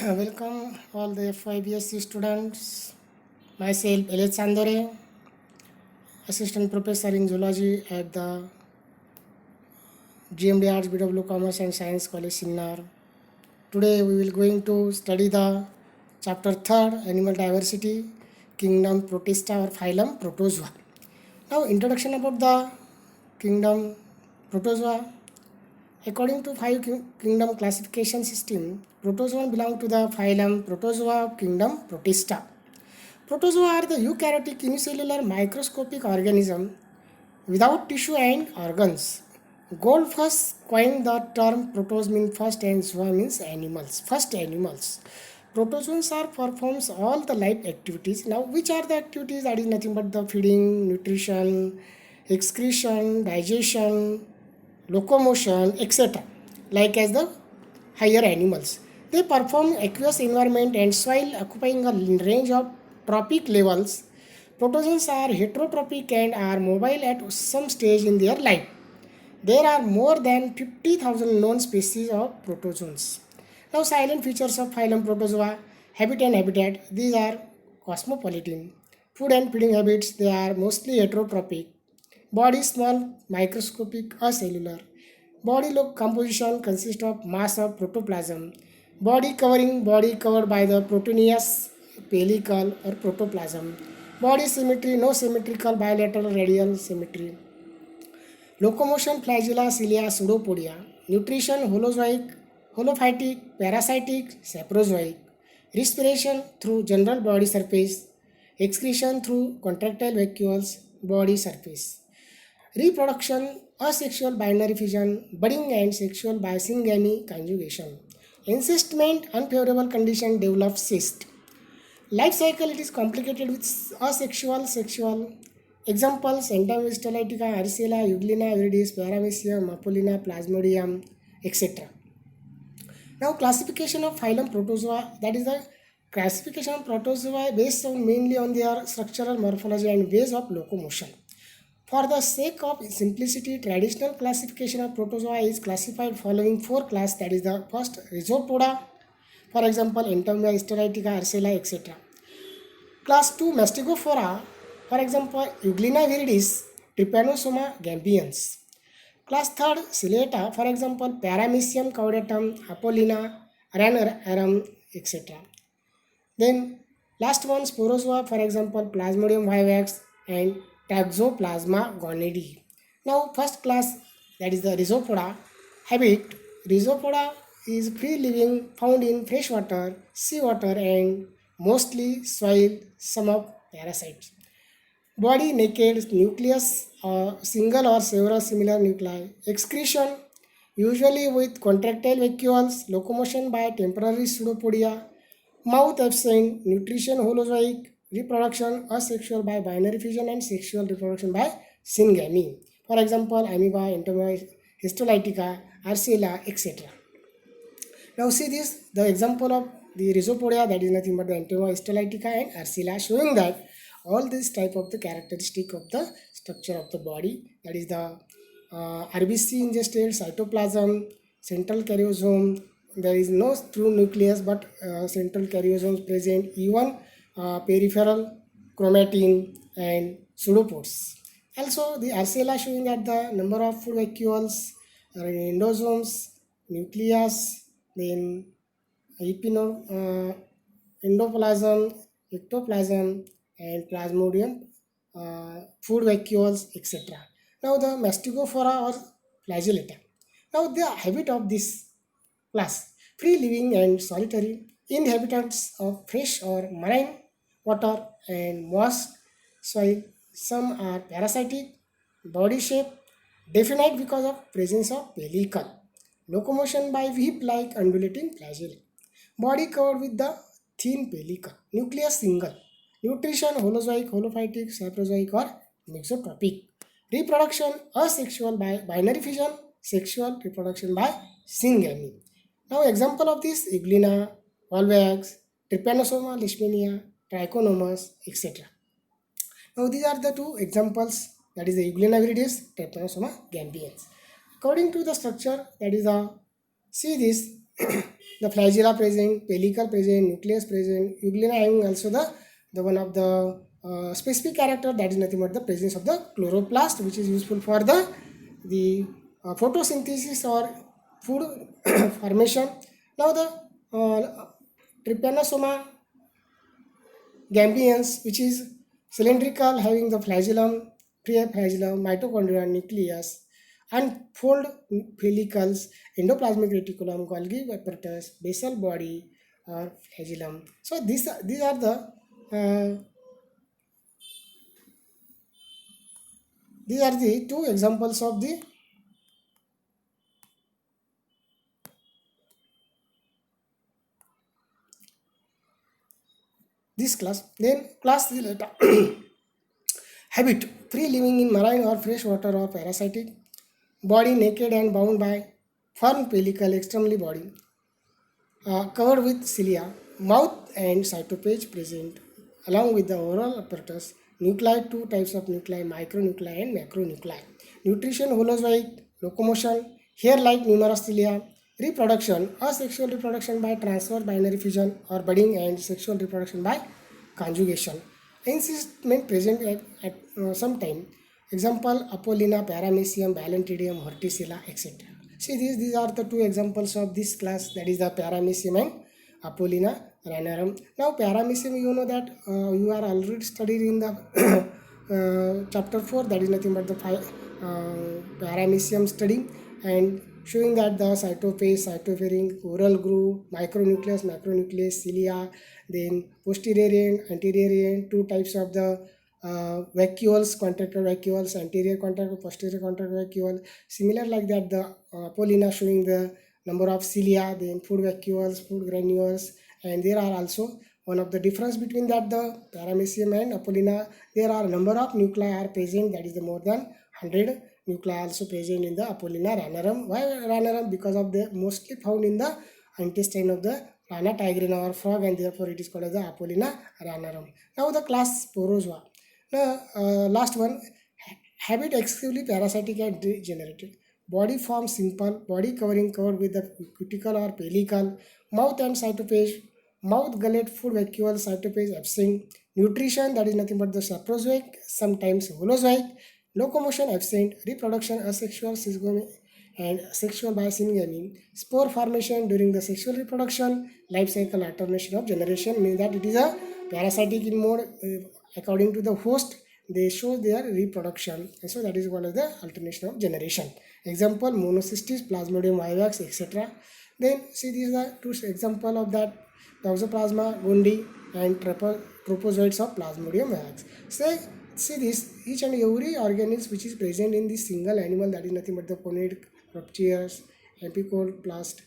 Welcome all the FIBSC students. Myself Elliot Sandore, Assistant Professor in Zoology at the GMD Arts BW Commerce and Science College Sinnar. Today we will going to study the chapter 3rd Animal Diversity, Kingdom Protista or Phylum Protozoa. Now introduction about the Kingdom Protozoa. According to five kingdom classification system, protozoa belong to the phylum Protozoa of kingdom Protista. Protozoa are the eukaryotic unicellular microscopic organism without tissue and organs. Gold first coined the term protos means first and zoa means animals. First animals. Protozoans are performs all the life activities. Now which are the activities? That is nothing but the feeding, nutrition, excretion, digestion, locomotion, etc. Like as the higher animals. They perform aqueous environment and soil occupying a range of trophic levels. Protozoans are heterotrophic and are mobile at some stage in their life. There are more than 50,000 known species of protozoans. Now silent features of phylum Protozoa, habit and habitat. These are cosmopolitan. Food and feeding habits, they are mostly heterotrophic. Body small, microscopic or cellular. Body look composition consists of mass of protoplasm. Body covered by the proteinous pellicle or protoplasm. Body symmetry, no symmetrical bilateral radial symmetry. Locomotion, flagella, cilia, pseudopodia. Nutrition, holozoic, holophytic, parasitic, saprozoic. Respiration through general body surface. Excretion through contractile vacuoles, body surface. Reproduction, asexual binary fission, budding and sexual by syngamy conjugation. Encystment, unfavorable condition develops cyst. Life cycle, it is complicated with asexual, sexual. Examples, Entom histolytica, Arcella, Euglena, viridis, Paramecium, Apollina, Plasmodium, etc. Now classification of phylum Protozoa, that is the classification of protozoa based on mainly on their structural morphology and ways of locomotion. For the sake of simplicity, traditional classification of protozoa is classified following four classes, that is the first Rhizopoda, for example Entomia, Histolytica, Arcella, etc. Class 2 Mastigophora, for example Euglena viridis, Trypanosoma gambians. Class 3rd Ciliata, for example Paramecium caudatum, Apollina, Aranarum, etc. Then last one Sporozoa, for example Plasmodium vivax and Toxoplasma gonadii. Now first class, that is the Rhizopoda. Habit, Rhizopoda is free living, found in fresh water, seawater and mostly soil, some of parasites. Body naked, nucleus single or several similar nuclei. Excretion usually with contractile vacuoles, locomotion by temporary pseudopodia, mouth absent, nutrition holozoic, reproduction asexual by binary fission and sexual reproduction by syngamy. For example, amoeba, entomia, histolytica, arcella, etc. Now see this, the example of the Rhizopodia, that is nothing but the Entomia, histolytica and arcella, showing that all this type of the characteristic of the structure of the body, that is the RBC ingested, cytoplasm, central karyosome. There is no true nucleus but central karyosomes present, even peripheral chromatin and pseudopods. Also the arcella showing that the number of food vacuoles, endosomes, nucleus, then endoplasm, ectoplasm, and plasmodium, food vacuoles, etc. Now the Mastigophora or flagellata. Now the habit of this class, free living and solitary, inhabitants of fresh or marine water and moist soil. Some are parasitic, body shape definite because of presence of pellicle. Locomotion by whip-like undulating flagella. Body covered with the thin pellicle. Nucleus single. Nutrition holozoic, holophytic, saprozoic or mixotropic. Reproduction asexual by binary fission, sexual reproduction by syngamy. Now example of this Euglena, Volvax, Trypanosoma, Leishmania, Trichonomas, etc. Now these are the two examples, that is the Euglena viridis, Trypanosoma gambians. According to the structure, that is a, see this the flagella present, pellicle present, nucleus present, euglena having also the one of the specific character, that is nothing but the presence of the chloroplast, which is useful for the photosynthesis or food formation. Now the trypanosoma gambians, which is cylindrical, having the flagellum, preflagellum, mitochondria, nucleus, unfold pellicles, endoplasmic reticulum, Golgi apparatus, basal body, or flagellum. So these are the two examples of the this class. Then class habit: free living in marine or fresh water or parasitic. Body naked and bound by firm pellicle, extremely body, covered with cilia, mouth and cytopage present, along with the oral apparatus. Nuclei: two types of nuclei, micronuclei and macronuclei. Nutrition: holozoic, locomotion, hair-like numerous cilia. Reproduction: asexual reproduction by transfer, binary fission or budding, and sexual reproduction by conjugation. Encystment present at some time. Example: Apollina, Paramecium, Balantidium, Horticilla, etc. See, these are the two examples of this class, that is the Paramecium and Apollina ranarum. Now Paramecium, you know that you are already studied in the chapter 4, that is nothing but the Paramecium study, and showing that the cytophase, cytopharing, oral groove, micronucleus, macronucleus, cilia, then posterior end, anterior end, two types of the vacuoles, contractile vacuoles, anterior contractile, posterior contractile vacuole. Similar like that, the Apollina showing the number of cilia, then food vacuoles, food granules, and there are also one of the difference between that the Paramecium and Apollina, there are number of nuclei are present, that is the more than 100 nuclei also present in the Apollina ranarum. Why ranarum? Because of the mostly found in the intestine of the Rana tigrina or frog, and therefore it is called as the Apollina ranarum. Now the class Sporozoa. Now last one, habit exclusively parasitic and degenerative. Body form simple, body covered with the cuticle or pellicle, mouth and cytophage, mouth, gullet, food vacuole, cytophage absent. Nutrition, that is nothing but the saprozoic, sometimes holozoic. Locomotion absent. Reproduction asexual, sysgamy, and sexual by syngamy. Spore formation during the sexual reproduction. Life cycle alternation of generation, means that it is a parasitic in mode. According to the host, they show their reproduction, and so that is one of the alternation of generation. Example: monocystis, Plasmodium vivax, etc. Then see, these are two example of that: Toxoplasma gondii and tropozoites of Plasmodium vivax. See this, each and every organelle which is present in this single animal, that is nothing but the conid, rupturus, apicoplast,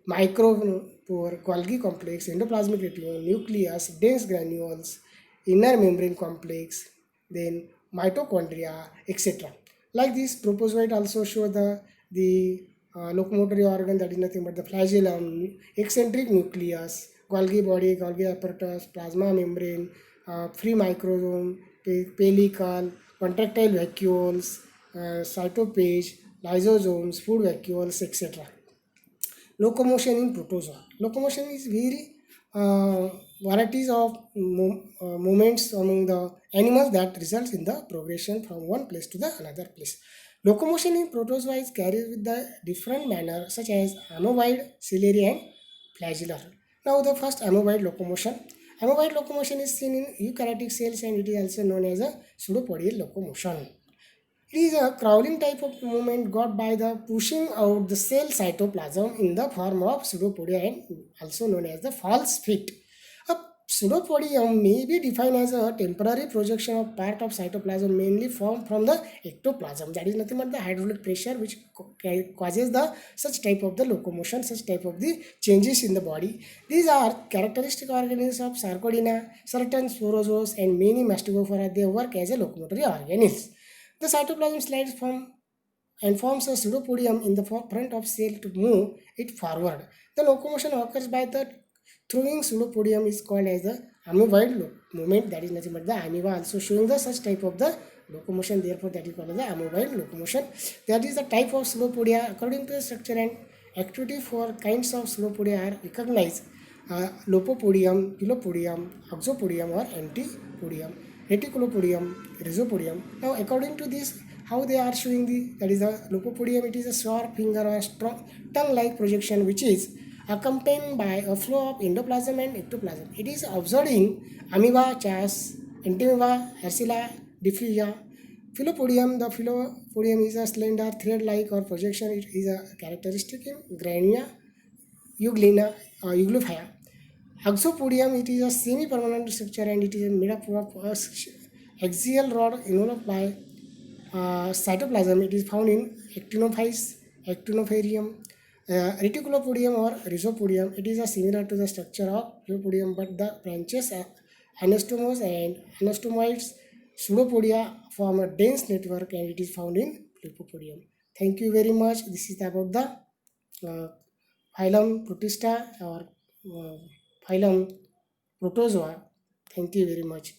micropore, Golgi complex, endoplasmic reticulum, nucleus, dense granules, inner membrane complex, then mitochondria, etc. Like this, tropozoite also show the locomotory organ, that is nothing but the flagellum, eccentric nucleus, Golgi body, Golgi apparatus, plasma membrane, free microsome, pellicle, contractile vacuoles, cytophage, lysosomes, food vacuoles, etc. Locomotion in protozoa. Locomotion is very varieties of movements among the animals that results in the progression from one place to the another place. Locomotion in protozoa is carried with the different manner, such as amoeboid, ciliary, and flagellar. Now the first, amoeboid locomotion. Amoeboid locomotion is seen in eukaryotic cells, and it is also known as a pseudopodial locomotion. It is a crawling type of movement got by the pushing out the cell cytoplasm in the form of pseudopodia, and also known as the false feet. A pseudopodium may be defined as a temporary projection of part of cytoplasm mainly formed from the ectoplasm. That is nothing but the hydraulic pressure which causes the such type of the locomotion, such type of the changes in the body. These are characteristic organisms of Sarcodina, certain sporozoas, and many mastigophora. They work as a locomotory organelles. The cytoplasm slides and forms a pseudopodium in the front of cell to move it forward. The locomotion occurs by the throwing pseudopodium is called as the amoeboid movement. That is nothing but the amoeba also showing the such type of the locomotion. Therefore, that is called as the amoeboid locomotion. That is the type of pseudopodia according to the structure and Activity for kinds of Pseudopodia are recognized: Lopopodium, Pilopodium, Oxopodium or Antipodium, Reticulopodium, Rhizopodium. Now according to this, how they are showing that is a Lopopodium, it is a short finger or strong tongue-like projection which is accompanied by a flow of endoplasm and ectoplasm. It is observed in amoeba, chas, entamoeba, Arcilla, diffusia. The phylopodium is a slender thread-like or projection. It is a characteristic in Grania Euglena, Oxopodium, it is a semi-permanent structure and it is made up of a axial rod enveloped by cytoplasm. It is found in Actinophytes, Actinophyrium, Reticulopodium or Rhizopodium. It is similar to the structure of Pseudopodia, but the branches, anastomos and anastomoids, Pseudopodia form a dense network and it is found in Pseudopodia. Thank you very much. This is about the phylum Protista or phylum Protozoa. Thank you very much.